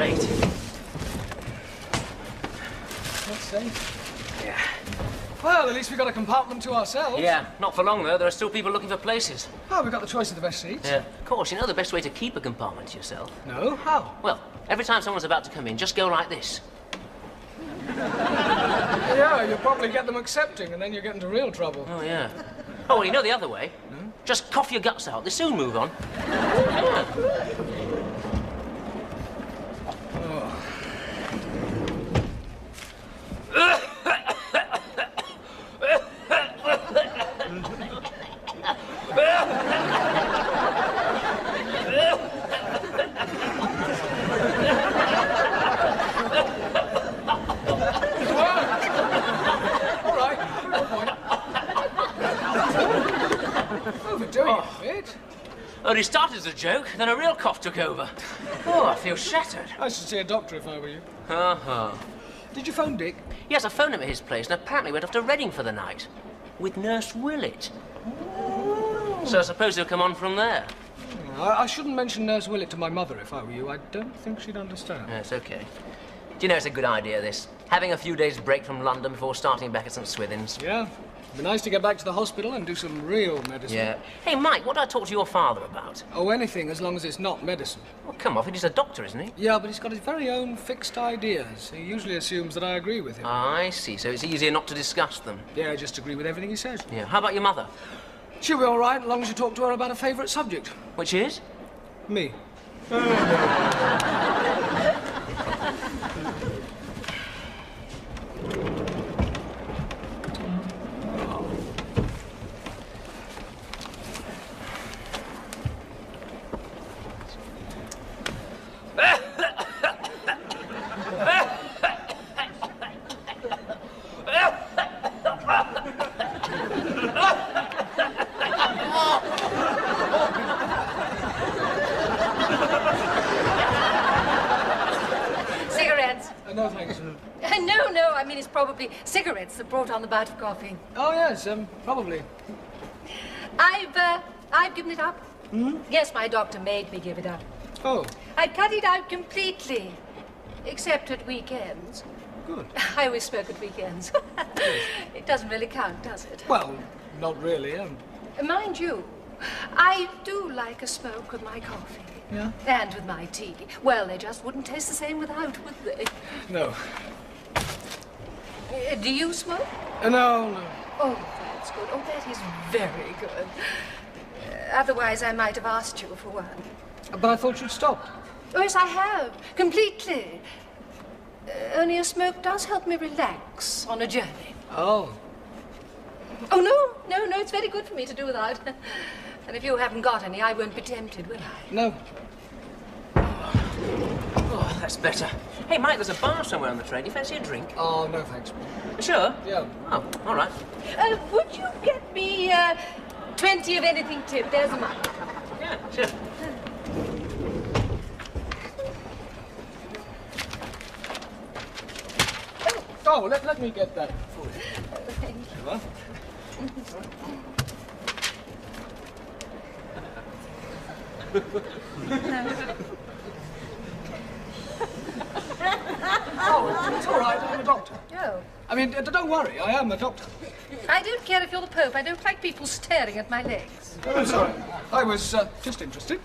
Great. Let's see. Yeah. Well, at least we got a compartment to ourselves. Yeah, not for long, though. There are still people looking for places. Oh, we got the choice of the best seats. Yeah. Of course, you know the best way to keep a compartment to yourself? No? How? Well, every time someone's about to come in, just go like this. Yeah, you'll probably get them accepting, and then you get into real trouble. Oh, yeah. Oh, well, you know the other way. No? Just cough your guts out. They soon move on. Yeah. Overdoing it a bit. Only started as a joke, then a real cough took over. Oh, I feel shattered. I should see a doctor if I were you. Uh-huh. Did you phone Dick? Yes, I phoned him at his place and apparently went off to Reading for the night. With Nurse Willett. So I suppose he'll come on from there. I shouldn't mention Nurse Willett to my mother if I were you. I don't think she'd understand. Yeah, it's okay. Do you know it's a good idea, this? Having a few days' break from London before starting back at St. Swithin's. Yeah. It'd be nice to get back to the hospital and do some real medicine. Yeah. Hey, Mike, what did I talk to your father about? Oh, anything, as long as it's not medicine. Oh, come off it. He's a doctor, isn't he? Yeah, but he's got his very own fixed ideas. He usually assumes that I agree with him. I see. So it's easier not to discuss them. Yeah, I just agree with everything he says. Yeah. How about your mother? She'll be all right, as long as you talk to her about a favourite subject. Which is? Me. No, thanks. No, I mean, it's probably cigarettes that brought on the bout of coughing. Oh, yes, probably. I've given it up. Hmm? Yes, my doctor made me give it up. Oh. I cut it out completely, except at weekends. Good. I always smoke at weekends. It doesn't really count, does it? Well, not really. Mind you, I do like a smoke with my coffee. Yeah? And with my tea. Well, they just wouldn't taste the same without, would they? No. Do you smoke? No. Oh, that's good. Oh, that is very good. Otherwise, I might have asked you for one. But I thought you'd stopped. Oh, yes, I have. Completely. Only a smoke does help me relax on a journey. Oh. Oh, no, it's very good for me to do without. And if you haven't got any, I won't be tempted, will I? No. Oh, that's better. Hey, Mike, there's a bar somewhere on the train. Do you fancy a drink? Oh, no, thanks. Sure? Yeah. Oh, all right. Would you get me 20 of anything tipped? There's a money. Yeah, sure. Oh, let me get that for you. Thank you. Sure. Oh, it's all right. I'm a doctor. Oh. I mean, don't worry. I am a doctor. I don't care if you're the Pope. I don't like people staring at my legs. Oh, sorry. I was just interested.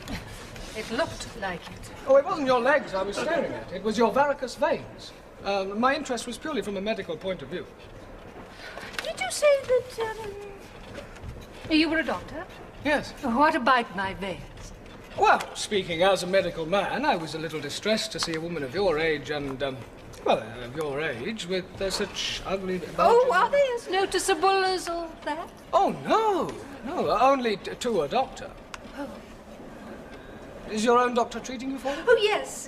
It looked like it. Oh, it wasn't your legs I was staring at. It was your varicose veins. My interest was purely from a medical point of view. Did you say that you were a doctor? Yes. What about my veins? Well, speaking as a medical man, I was a little distressed to see a woman of your age and, of your age with such ugly... Oh, are they as noticeable as all that? Oh, no, only to a doctor. Oh. Is your own doctor treating you for it? Oh, yes.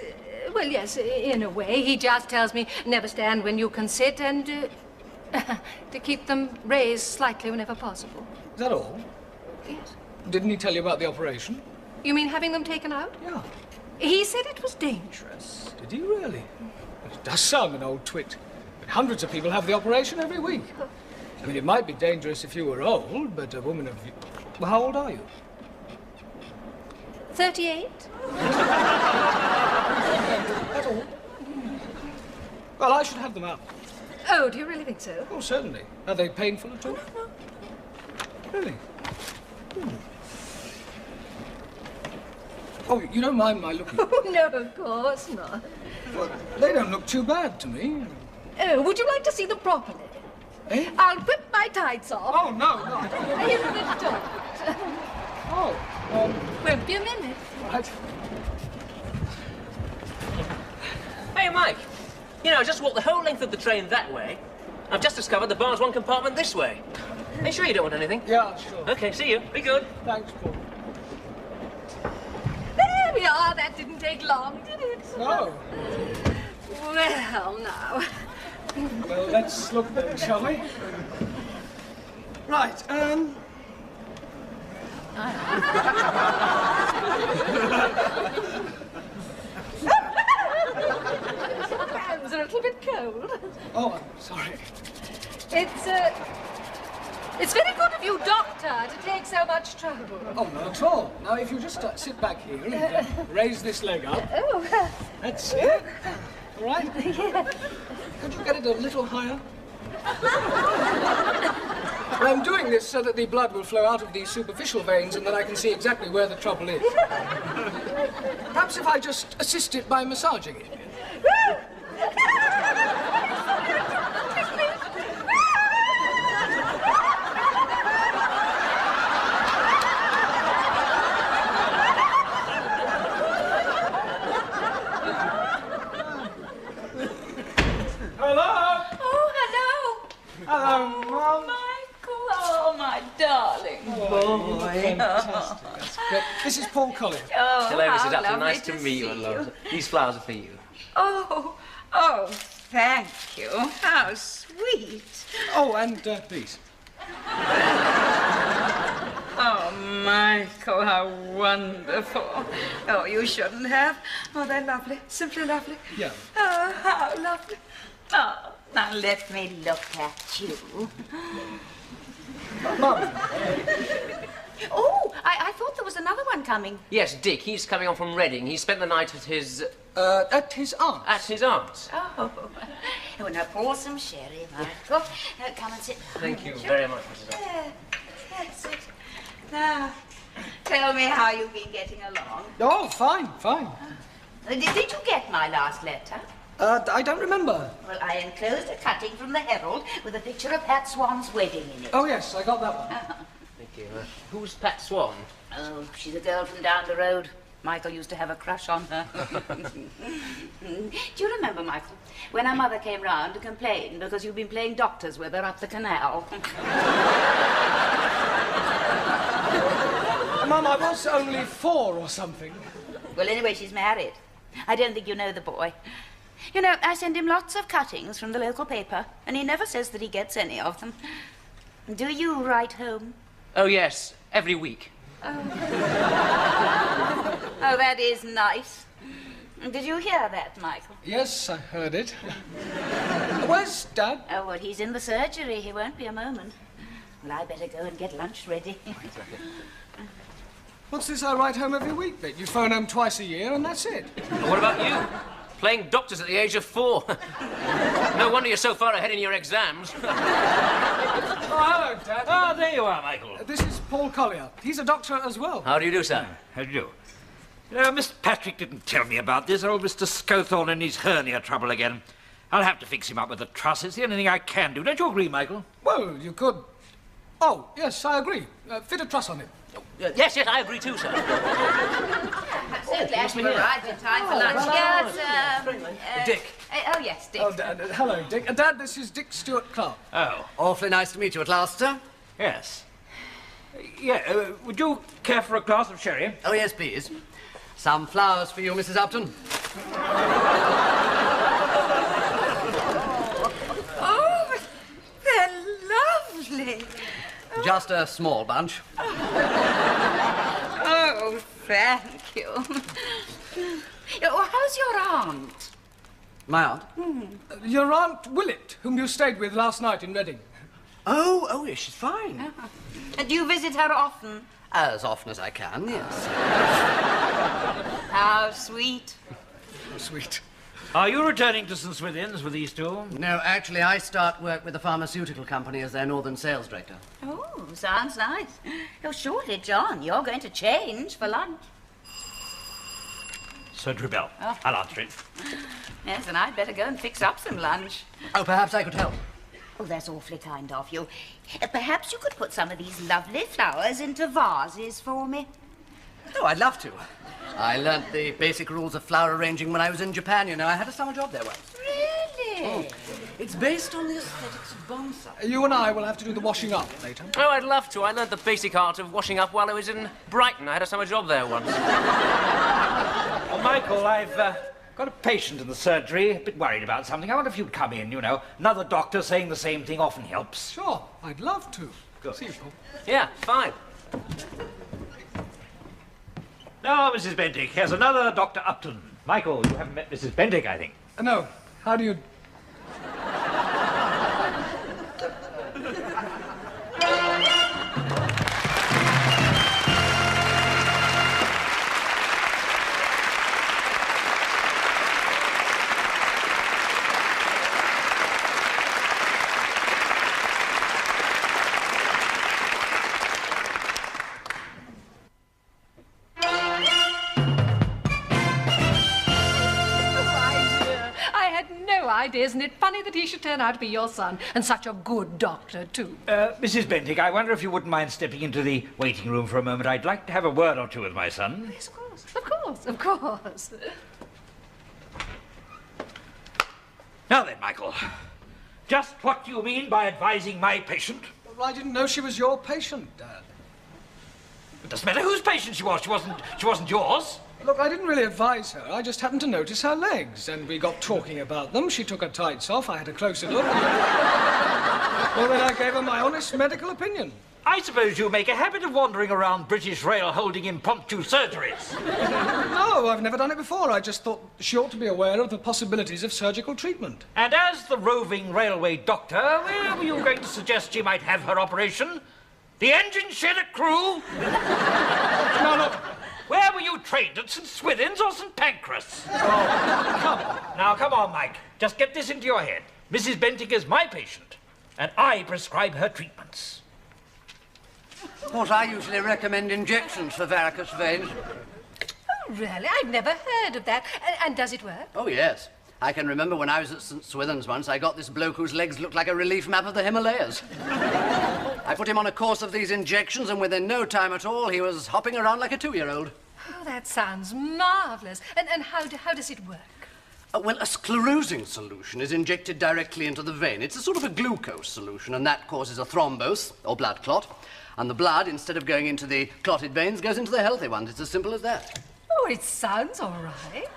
Well, yes, in a way. He just tells me never stand when you can sit and to keep them raised slightly whenever possible. Is that all? Yes. Didn't he tell you about the operation? You mean having them taken out? Yeah. He said it was dangerous. Did he really? It does sound an old twit. But hundreds of people have the operation every week. I mean, it might be dangerous if you were old, but a woman of... Well, how old are you? 38? That's all. Well, I should have them out. Oh, do you really think so? Oh, certainly. Are they painful at all? No. Really? Oh, you don't mind my looking? Oh, no, of course not. Well, they don't look too bad to me. Oh, would you like to see them properly? Eh? I'll whip my tights off. Oh, no. In the door. Oh, Won't be a minute. right. Hey, Mike. You know, I just walked the whole length of the train that way. I've just discovered the bar's one compartment this way. Are you sure you don't want anything? Yeah, sure. Okay, see you. Be good. Thanks, Paul. There we are. That didn't take long, did it? No. Well, now. Well, let's look then, shall we? Right, My hands are a little bit cold. Oh, I'm sorry. It's very good of you, Doctor, to take so much trouble. Oh, not at all. Now, if you just sit back here and raise this leg up. Oh, That's it. All right? Could you get it a little higher? I'm doing this so that the blood will flow out of these superficial veins and that I can see exactly where the trouble is. Perhaps if I just assist it by massaging it. Hello? Oh, hello. Hello, Mum. Michael, oh, my darling. Fantastic. That's great. This is Paul Collier. Oh, Hello, how Mrs. Upton. lovely Nice to meet you, see Lord. These flowers are for you. Oh, thank you. How sweet. Oh, and please. Oh, Michael, how wonderful. Oh, you shouldn't have. Oh, they're lovely. Simply lovely. Yeah. Oh, how lovely. Oh, now let me look at you. Mum. Oh, I thought there was another one coming. Yes, Dick. He's coming on from Reading. He spent the night at his At his aunt's. Oh, now pour some sherry, Michael. Come and sit down. Thank you very much, Mrs. Upton. Yeah, that's it. Now, tell me how you've been getting along. Oh, fine. Did you get my last letter? I don't remember. Well, I enclosed a cutting from the Herald with a picture of Pat Swan's wedding in it. Oh, yes, I got that one. Thank you. Who's Pat Swan? Oh, she's a girl from down the road. Michael used to have a crush on her. Do you remember, Michael, when our mother came round to complain because you'd been playing doctors with her up the canal? Mum, I was only 4 or something. Well, anyway, she's married. I don't think you know the boy. You know, I send him lots of cuttings from the local paper, and he never says that he gets any of them. Do you write home? Oh, yes. Every week. Oh, that is nice. Did you hear that, Michael? Yes, I heard it. Where's Dad? Oh, well, he's in the surgery. He won't be a moment. Well, I better go and get lunch ready. What's this I write home every week bit? You phone home twice a year and that's it. What about you? Playing doctors at the age of 4. No wonder you're so far ahead in your exams. Oh, hello, Dad. Ah, there you are, Michael. This is Paul Collier. He's a doctor as well. How do you do, sir? How do you do? Mr. Patrick didn't tell me about this. Old Mr. Scowthorne and his hernia trouble again. I'll have to fix him up with a truss. It's the only thing I can do. Don't you agree, Michael? Well, you could... Oh, yes, I agree. Fit a truss on him. Yes, I agree too, sir. I'm so glad you arrived in time for lunch. Dick. Oh, yes, Dick. Oh, hello, Dick. Dad, this is Dick Stewart Clark. Oh, Awfully nice to meet you at last, sir. yes. Yeah, would you care for a glass of sherry? Oh, yes, please. Some flowers for you, Mrs. Upton. Oh, they're lovely. Just a small bunch. Oh, thank you. Oh, how's your aunt? My aunt? Your Aunt Willett, whom you stayed with last night in Reading. Oh, yes, she's fine. Do you visit her often? As often as I can, yes. How sweet. Oh, sweet. Are you returning to St. Swithin's with these two? No, actually, I start work with a pharmaceutical company as their northern sales director. Oh, sounds nice. Oh, surely, John, you're going to change for lunch. Surgery bell. Oh. I'll answer it. Yes, and I'd better go and fix up some lunch. Oh, perhaps I could help. Oh, that's awfully kind of you. Perhaps you could put some of these lovely flowers into vases for me. Oh, I'd love to. I learnt the basic rules of flower arranging when I was in Japan, you know. I had a summer job there once. Really? It's based on the aesthetics of bonsai. You and I will have to do the washing up later. Oh, I'd love to. I learned the basic art of washing up while I was in Brighton. I had a summer job there once. Well, Michael, I've got a patient in the surgery, a bit worried about something. I wonder if you'd come in, you know. Another doctor saying the same thing often helps. Sure, I'd love to. Good. See you, Paul. Yeah, fine. Now, Mrs. Bentinck, here's another Dr. Upton. Michael, you haven't met Mrs. Bentinck, I think. No, how do you... idea. Isn't it funny that he should turn out to be your son, and such a good doctor, too? Mrs. Bentinck, I wonder if you wouldn't mind stepping into the waiting room for a moment. I'd like to have a word or two with my son. Yes, of course, of course, of course. Now then, Michael, just what do you mean by advising my patient? Well, I didn't know she was your patient, Dad. It doesn't matter whose patient she was. She wasn't yours. Look, I didn't really advise her. I just happened to notice her legs, and we got talking about them. She took her tights off. I had a closer look. Well, then I gave her my honest medical opinion. I suppose you make a habit of wandering around British Rail holding impromptu surgeries. No, I've never done it before. I just thought she ought to be aware of the possibilities of surgical treatment. And as the roving railway doctor, where were you going to suggest she might have her operation? The engine shed a crew? No, look. Where were you trained, at St. Swithin's or St. Pancras? Oh, come on. Now, come on, Mike. Just get this into your head. Mrs. Bentinck is my patient, and I prescribe her treatments. Of course, I usually recommend injections for varicose veins. Oh, really? I've never heard of that. And does it work? Oh, yes. I can remember when I was at St. Swithin's once, I got this bloke whose legs looked like a relief map of the Himalayas. I put him on a course of these injections, and within no time at all, he was hopping around like a 2-year-old. Oh, that sounds marvellous. And how does it work? Well, a sclerosing solution is injected directly into the vein. It's a sort of a glucose solution, and that causes a thrombose, or blood clot. And the blood, instead of going into the clotted veins, goes into the healthy ones. It's as simple as that. Oh, it sounds all right.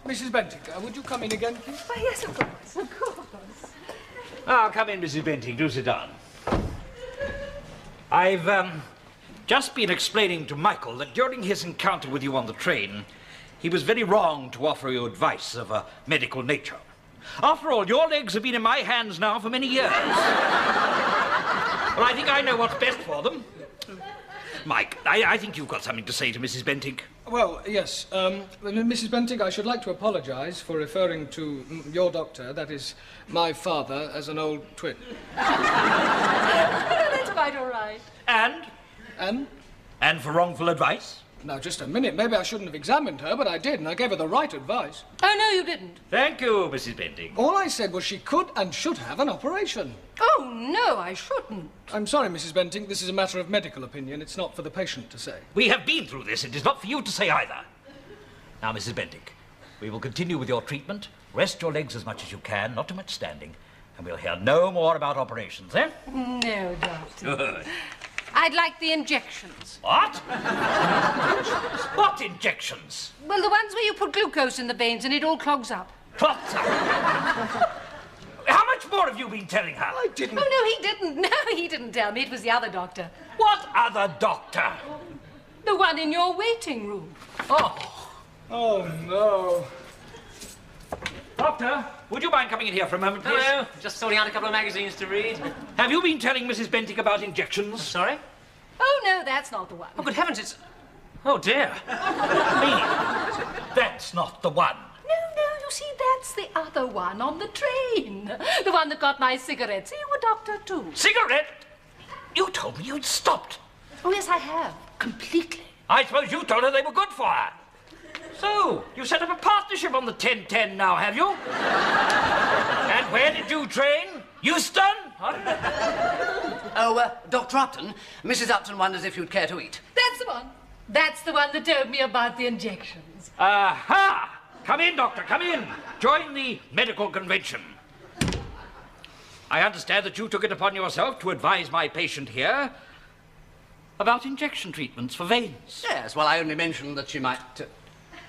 Mrs. Bentinck, would you come in again, please? Oh, yes, of course, of course. Ah, come in, Mrs. Bentinck. Do sit down. I've just been explaining to Michael that during his encounter with you on the train, he was very wrong to offer you advice of a medical nature. After all, your legs have been in my hands now for many years. Well, I think I know what's best for them. Mike, I think you've got something to say to Mrs. Bentinck. Well, yes. Mrs. Bentinck, I should like to apologise for referring to your doctor, that is, my father, as an old twin. That's quite all right. And? And for wrongful advice? Now, just a minute. Maybe I shouldn't have examined her, but I did, and I gave her the right advice. Oh, no, you didn't. Thank you, Mrs. Bentinck. All I said was she could and should have an operation. Oh, no, I shouldn't. I'm sorry, Mrs. Bentinck. This is a matter of medical opinion. It's not for the patient to say. We have been through this. It is not for you to say either. Now, Mrs. Bentinck, we will continue with your treatment. Rest your legs as much as you can, not too much standing. And we'll hear no more about operations, eh? No, Doctor. Good. I'd like the injections. What? What injections? Well, the ones where you put glucose in the veins and it all clogs up. Clots up. How much more have you been telling her? I didn't... Oh, no, he didn't. No, he didn't tell me. It was the other doctor. What other doctor? The one in your waiting room. Oh. Oh, no. Doctor, would you mind coming in here for a moment, please? Hello. Just sorting out a couple of magazines to read. Have you been telling Mrs. Bentinck about injections? Sorry? Oh, no, that's not the one. Oh, good heavens, it's... Oh, dear. Meaning, that's not the one. No, you see, that's the other one on the train. The one that got my cigarettes. You were doctor, too. Cigarette? You told me you'd stopped. Oh, yes, I have. Completely. I suppose you told her they were good for her. So, you set up a partnership on the 1010 now, have you? And where did you train? Euston? Oh, Dr. Upton, Mrs. Upton wonders if you'd care to eat. That's the one. That's the one that told me about the injections. Aha! Come in, Doctor, come in. Join the medical convention. I understand that you took it upon yourself to advise my patient here about injection treatments for veins. Yes, well, I only mentioned that she might...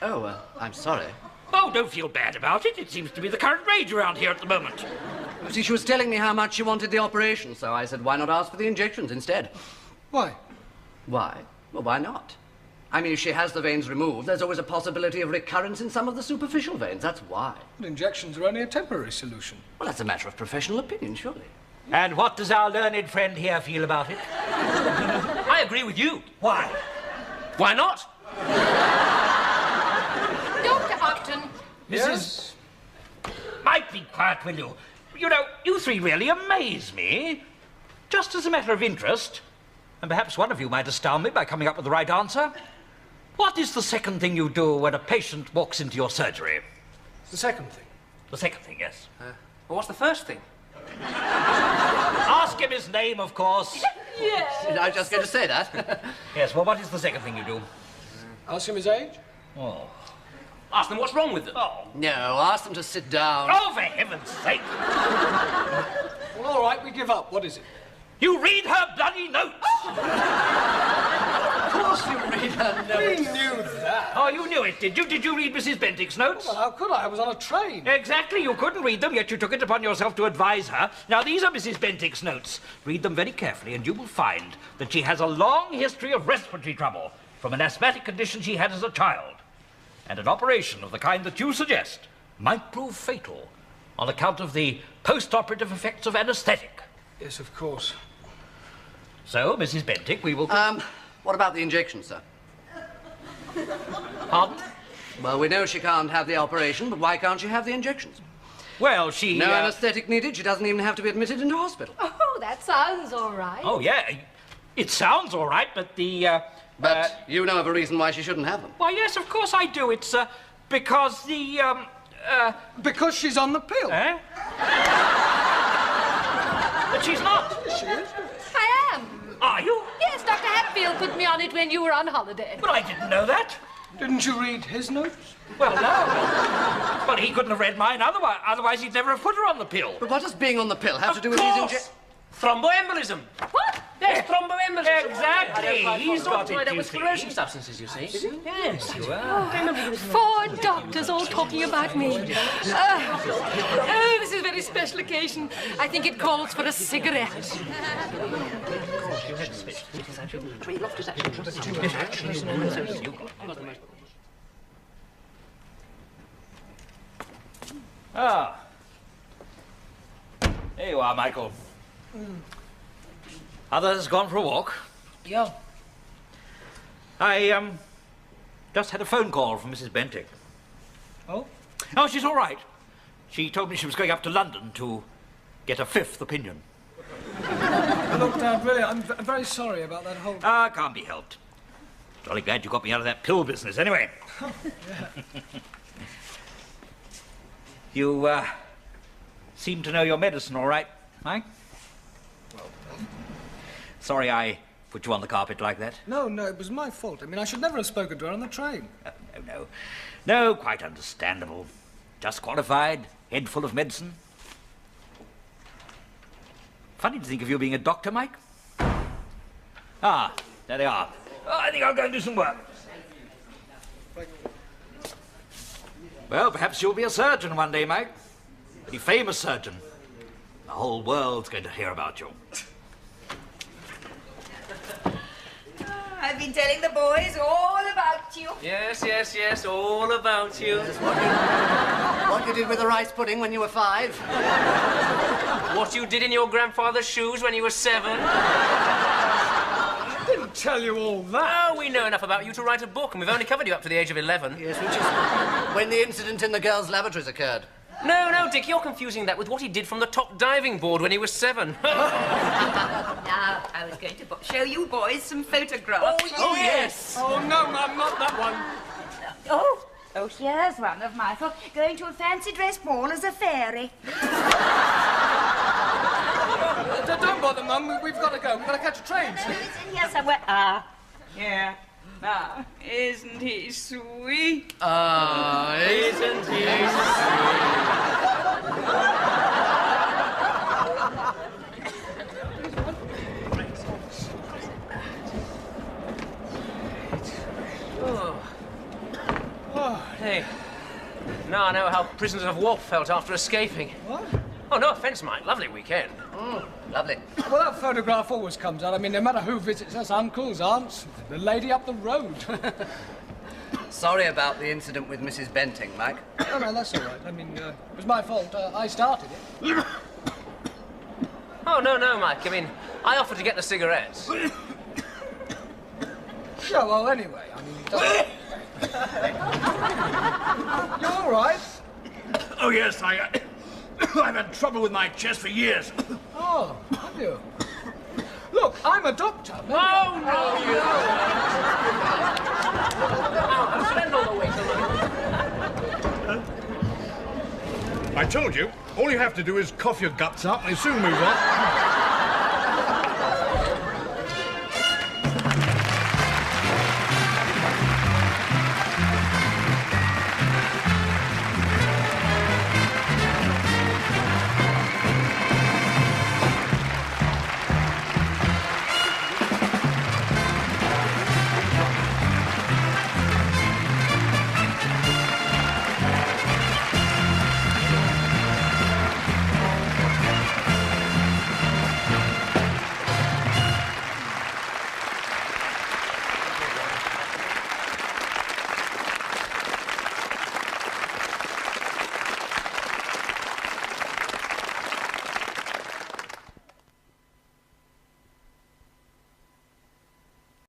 I'm sorry. Oh, don't feel bad about it. It seems to be the current rage around here at the moment. You see, she was telling me how much she wanted the operation, so I said, why not ask for the injections instead? Why? Why? Well, why not? I mean, if she has the veins removed, there's always a possibility of recurrence in some of the superficial veins. That's why. But injections are only a temporary solution. Well, that's a matter of professional opinion, surely. And what does our learned friend here feel about it? I agree with you. Why? Why not? Dr. Upton. Yes? Mike, be quiet, will you? You know, you three really amaze me. Just as a matter of interest, and perhaps one of you might astound me by coming up with the right answer. What is the second thing you do when a patient walks into your surgery? The second thing. The second thing, yes. Well, what's the first thing? Ask him his name, of course. Yes. I was just going to say that. Yes, well, what is the second thing you do? Ask him his age? Oh. Ask them what's wrong with them. Oh. No, ask them to sit down. Oh, for heaven's sake! Well, all right, we give up. What is it? You read her bloody notes! Of course you read her We notes. knew that. Oh, you knew it, did you? Did you read Mrs. Bentinck's notes? Well, how could I? I was on a train. Exactly, you couldn't read them, yet you took it upon yourself to advise her. Now, these are Mrs. Bentinck's notes. Read them very carefully, and you will find that she has a long history of respiratory trouble from an asthmatic condition she had as a child. And an operation of the kind that you suggest might prove fatal on account of the post-operative effects of anaesthetic. Yes, of course. So, Mrs. Bentinck, we will... What about the injections, sir? Pardon? Well, we know she can't have the operation, but why can't she have the injections? Well, she... No anaesthetic needed. She doesn't even have to be admitted into hospital. Oh, that sounds all right. Oh, yeah, it sounds all right, but the... But you know of a reason why she shouldn't have them. Why, yes, of course I do. It's, because the, Because she's on the pill. Eh? But she's not. She is. I am. Are you? Yes, Dr. Hatfield put me on it when you were on holiday. But I didn't know that. Didn't you read his notes? Well, no. But he couldn't have read mine otherwise he'd never have put her on the pill. But what does being on the pill have to do Of with these course. injections? Thromboembolism. What? There's thromboembolism. Exactly. He's all tied up you with see. corrosive substances, you see. Yes. You are. 4 doctors all talking about me. Oh, this is a very special occasion. I think it calls for a cigarette. Ah. There you are, Michael. Others gone for a walk? Yeah. I, just had a phone call from Mrs. Bentinck. Oh? Oh, she's all right. She told me she was going up to London to get a 5th opinion. Look, Dad, really, I'm very sorry about that whole... Ah, can't be helped. Jolly glad you got me out of that pill business, anyway. You, seem to know your medicine all right, Mike? Well, Sorry I put you on the carpet like that. no, it was my fault. I mean, I should never have spoken to her on the train. No, quite understandable. Just qualified, head full of medicine. Funny to think of you being a doctor, Mike. Ah, there they are. Oh, I think I'll go and do some work. Well, perhaps you'll be a surgeon one day, Mike. A famous surgeon. The whole world's going to hear about you. I've been telling the boys all about you. Yes, all about you. What you did with the rice pudding when you were 5? What you did in your grandfather's shoes when you were 7. Didn't tell you all that. Oh, we know enough about you to write a book, and we've only covered you up to the age of 11. Yes, which is when the incident in the girls' laboratories occurred. No, no, Dick, you're confusing that with what he did from the top diving board when he was 7. Now, I was going to show you boys some photographs. Oh, yes! Oh, no, Mum, not that one. Oh, here's one of Michael going to a fancy dress ball as a fairy. Don't bother, Mum. We've got to go. We've got to catch a train. No, it's in here somewhere. Yeah. Isn't he sweet? Isn't he Hey, now I know how prisoners of war felt after escaping. What? Oh, no offence, Mike. Lovely weekend. Lovely. Well, that photograph always comes out. I mean, no matter who visits us, uncles, aunts, the lady up the road. Sorry about the incident with Mrs. Benting, Mike. Oh, no, that's all right. I mean, it was my fault. I started it. Oh, no, Mike. I mean, I offered to get the cigarettes. Yeah, well, anyway, I mean... You all right? Oh, yes, I've had trouble with my chest for years. Oh, have you? Look, I'm a doctor. Maybe Oh, no, you don't. Spend all the weight alone. I told you, all you have to do is cough your guts up and they soon move on.